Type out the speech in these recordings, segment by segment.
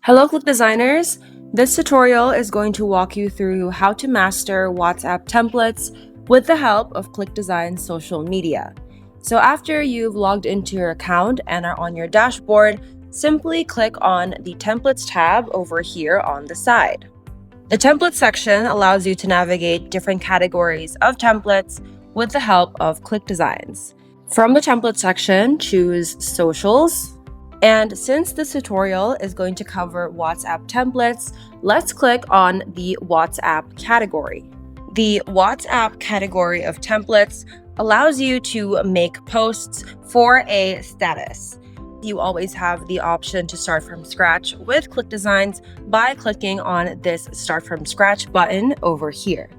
Hello, Click Designers! This tutorial is going to walk you through how to master WhatsApp templates with the help of ClickDesigns social media. So after you've logged into your account and are on your dashboard, simply click on the Templates tab over here on the side. The Templates section allows you to navigate different categories of templates with the help of ClickDesigns. From the Template section, choose Socials. And since this tutorial is going to cover WhatsApp templates, let's click on the WhatsApp category. The WhatsApp category of templates allows you to make posts for a status. You always have the option to start from scratch with ClickDesigns by clicking on this Start from Scratch button over here.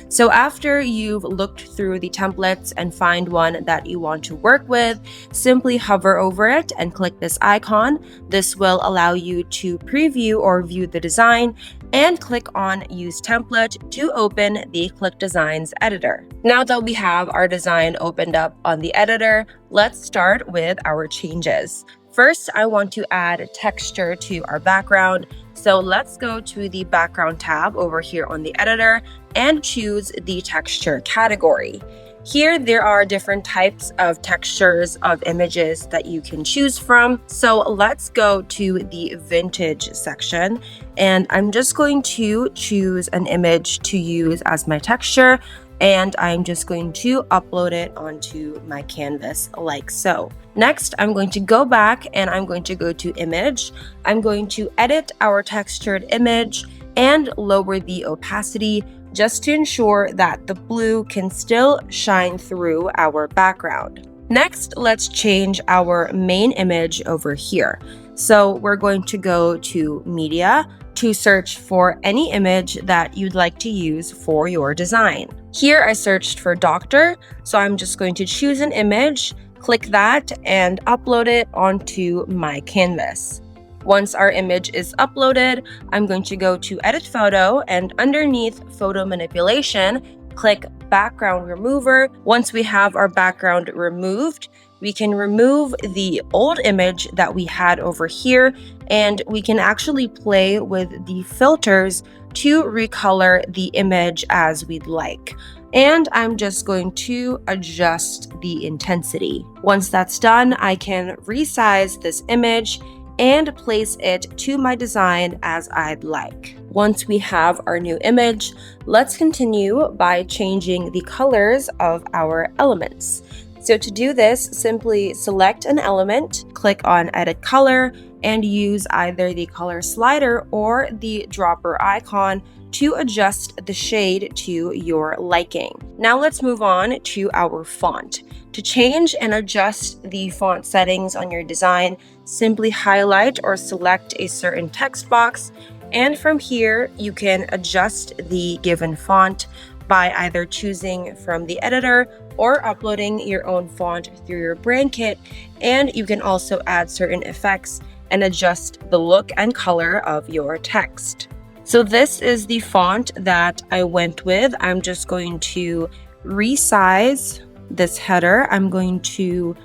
So after you've looked through the templates and find one that you want to work with, simply hover over it and click this icon. This will allow you to preview or view the design and click on Use Template to open the ClickDesigns editor. Now that we have our design opened up on the editor, let's start with our changes. First, I want to add texture to our background. So let's go to the background tab over here on the editor and choose the texture category. Here, there are different types of textures of images that you can choose from. So let's go to the vintage section, and I'm just going to choose an image to use as my texture, and I'm just going to upload it onto my canvas like so. Next, I'm going to go back and I'm going to go to Image. I'm going to edit our textured image and lower the opacity just to ensure that the blue can still shine through our background. Next, let's change our main image over here. So we're going to go to Media to search for any image that you'd like to use for your design. Here I searched for doctor, so I'm just going to choose an image, click that, and upload it onto my canvas. Once our image is uploaded, I'm going to go to Edit Photo, and underneath Photo Manipulation, click Background Remover. Once we have our background removed, we can remove the old image that we had over here, and we can actually play with the filters to recolor the image as we'd like. And I'm just going to adjust the intensity. Once that's done, I can resize this image and place it to my design as I'd like. Once we have our new image, let's continue by changing the colors of our elements. So to do this, simply select an element, click on Edit Color, and use either the color slider or the dropper icon to adjust the shade to your liking. Now let's move on to our font. To change and adjust the font settings on your design, simply highlight or select a certain text box, and from here you can adjust the given font by either choosing from the editor or uploading your own font through your brand kit, and you can also add certain effects and adjust the look and color of your text. So this is the font that I went with. I'm just going to resize this header. I'm going to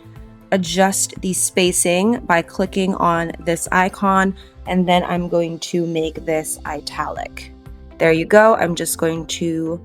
adjust the spacing by clicking on this icon, and then I'm going to make this italic. There you go. I'm just going to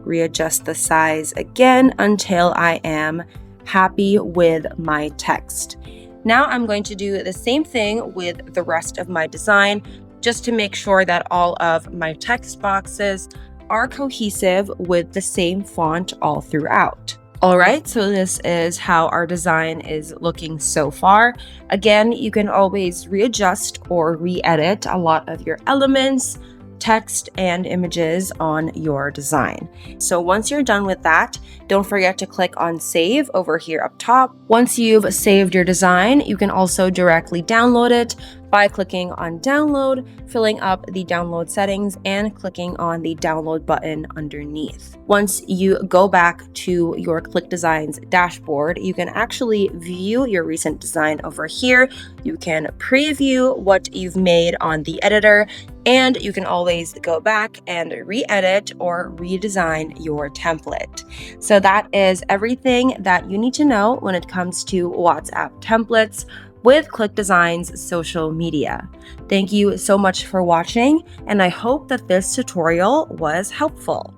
readjust the size again until I am happy with my text. Now I'm going to do the same thing with the rest of my design, just to make sure that all of my text boxes are cohesive with the same font all throughout. Alright, so this is how our design is looking so far. Again, you can always readjust or re-edit a lot of your elements, text, and images on your design. So once you're done with that, don't forget to click on Save over here up top. Once you've saved your design, you can also directly download it by clicking on Download, filling up the download settings, and clicking on the download button underneath. Once you go back to your ClickDesigns dashboard, you can actually view your recent design over here. You can preview what you've made on the editor, and you can always go back and re-edit or redesign your template. So that is everything that you need to know when it comes to WhatsApp templates. with ClickDesigns social media. Thank you so much for watching, and I hope that this tutorial was helpful.